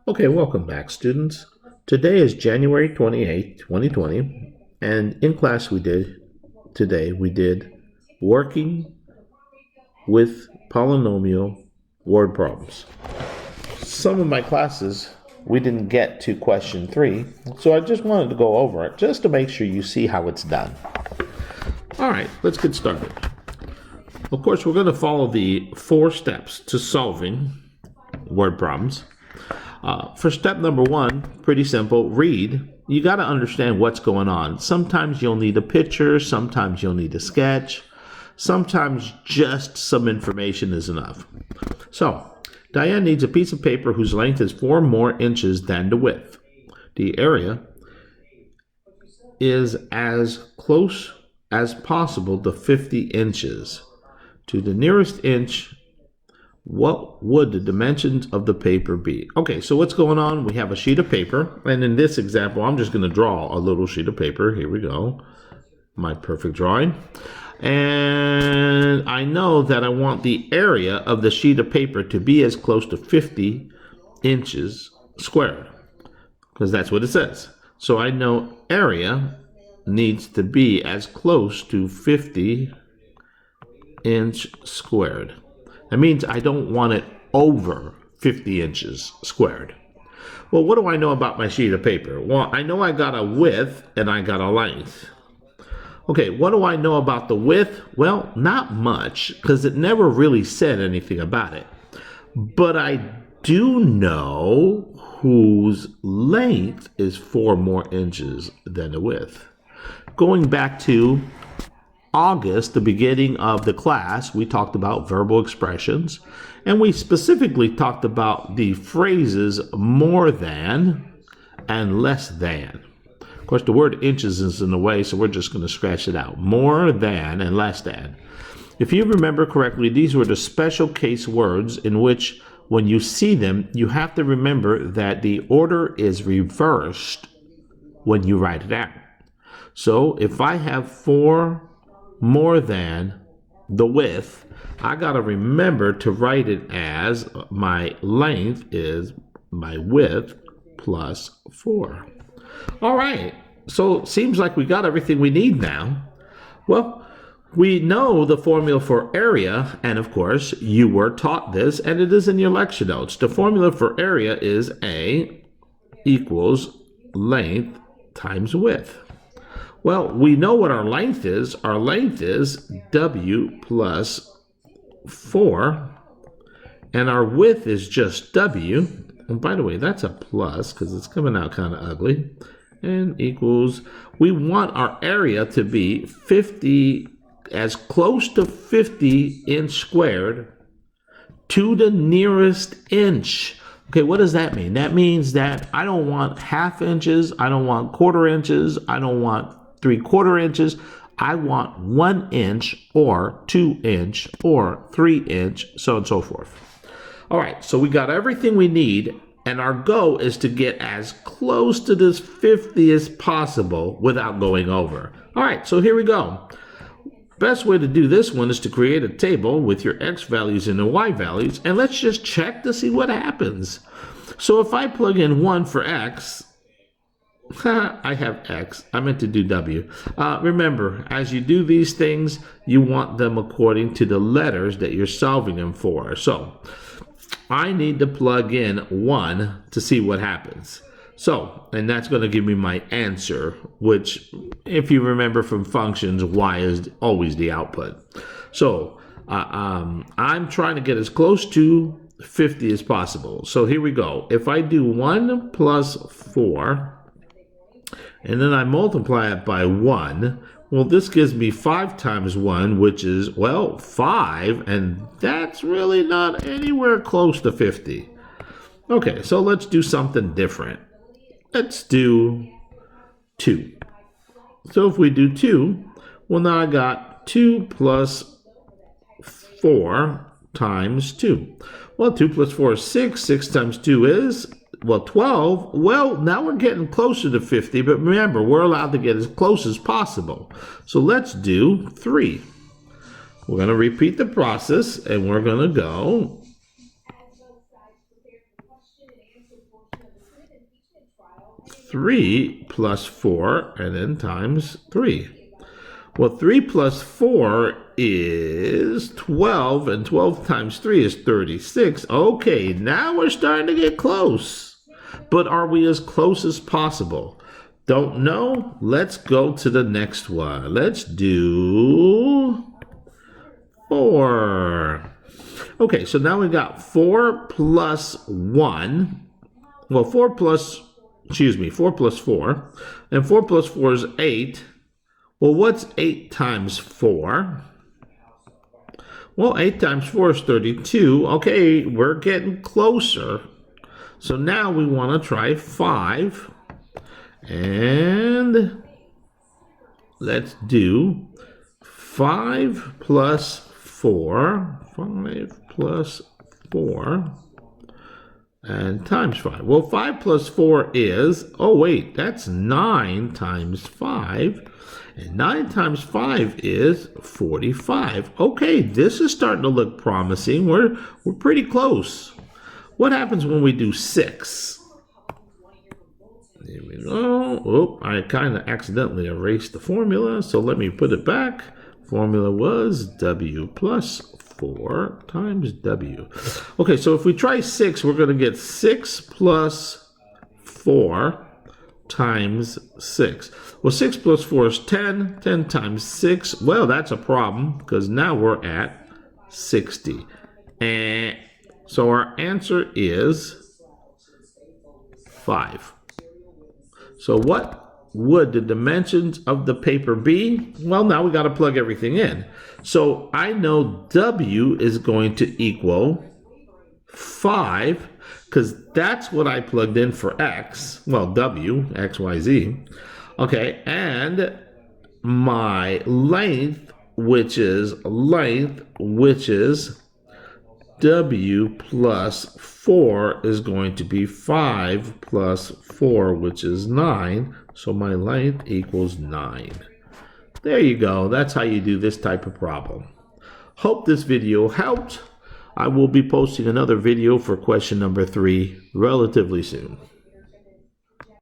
Okay, welcome back, students. Today is January 28th, 2020, and in class we did working with polynomial word problems. Some of my classes, we didn't get to question 3, so I just wanted to go over it just to make sure you see how it's done. All right, let's get started. Of course, we're going to follow the 4 steps to solving word problems. For step number 1, pretty simple, read. You got to understand what's going on. Sometimes you'll need a picture, sometimes you'll need a sketch, sometimes just some information is enough. So, Diane needs a piece of paper whose length is 4 more inches than the width. The area is as close as possible to 50 inches. To the nearest inch, what would the dimensions of the paper be? Okay, so what's going on? We have a sheet of paper, and in this example, I'm just going to draw a little sheet of paper. Here we go. My perfect drawing. And I know that I want the area of the sheet of paper to be as close to 50 inches squared, because that's what it says. So I know area needs to be as close to 50 inch squared. That means I don't want it over 50 inches squared. Well, what do I know about my sheet of paper? Well, I know I got a width and I got a length. Okay, what do I know about the width? Well, not much, because it never really said anything about it. But I do know whose length is 4 more inches than the width. Going back to August, the beginning of the class, we talked about verbal expressions, and we specifically talked about the phrases more than and less than. Of course, the word inches is in the way, so we're just going to scratch it out. More than and less than. If you remember correctly, these were the special case words in which when you see them, you have to remember that the order is reversed when you write it out. So if I have 4 more than the width, I got to remember to write it as my length is my width plus 4. All right, so it seems like we got everything we need now. Well, we know the formula for area, and of course, you were taught this, and it is in your lecture notes. The formula for area is A equals length times width. Well, we know what our length is. Our length is W plus 4, and our width is just W. And by the way, that's a plus because it's coming out kind of ugly. And equals, we want our area to be 50, as close to 50 inch squared to the nearest inch. Okay, what does that mean? That means that I don't want half inches, I don't want quarter inches, I don't want 3/4 inches. I want 1 inch or 2 inch or 3 inch, so on and so forth. All right, so we got everything we need, and our goal is to get as close to this 50 as possible without going over. All right, so here we go. Best way to do this one is to create a table with your x values and the y values, and let's just check to see what happens. So if I plug in 1 for x, I have X. I meant to do W. Remember, as you do these things, you want them according to the letters that you're solving them for. So, I need to plug in 1 to see what happens. So, and that's going to give me my answer, which, if you remember from functions, Y is always the output. So, I'm trying to get as close to 50 as possible. So, here we go. If I do 1 plus 4... and then I multiply it by 1. Well, this gives me 5 times 1, which is, well, 5, and that's really not anywhere close to 50. Okay, so let's do something different. Let's do 2. So if we do 2, well, now I got 2 plus 4 times 2. Well, 2 plus 4 is 6. 6 times 2 is... well, 12, well, now we're getting closer to 50, but remember, we're allowed to get as close as possible. So let's do 3. We're going to repeat the process, and we're going to go 3 plus 4, and then times 3. Well, 3 plus 4 is 12, and 12 times 3 is 36. Okay, now we're starting to get close. But are we as close as possible? Don't know? Let's go to the next one. Let's do 4. Okay, so now we got 4 plus 1. Well, 4 plus 4. And 4 plus 4 is 8. Well, what's 8 times 4? Well, 8 times 4 is 32. Okay, we're getting closer. So now we want to try 5. And let's do 5 plus 4. 5 plus 4. And times 5. Well, 5 plus 4 is, oh wait, that's 9 times 5. And 9 times 5 is 45. Okay, this is starting to look promising. We're pretty close. What happens when we do 6? There we go. Oh, I kind of accidentally erased the formula, so let me put it back. Formula was W plus 4 times W. Okay, so if we try 6, we're going to get 6 plus 4 times 6. Well, 6 plus 4 is 10. 10 times 6. Well, that's a problem because now we're at 60. And so our answer is 5. So what would the dimensions of the paper be? Well, now we got to plug everything in. So I know W is going to equal 5 because that's what I plugged in for X. Well, W, X, Y, Z. Okay, and my length, which is W plus 4 is going to be 5 plus 4, which is 9. So my length equals 9. There you go. That's how you do this type of problem. Hope this video helped. I will be posting another video for question number 3 relatively soon.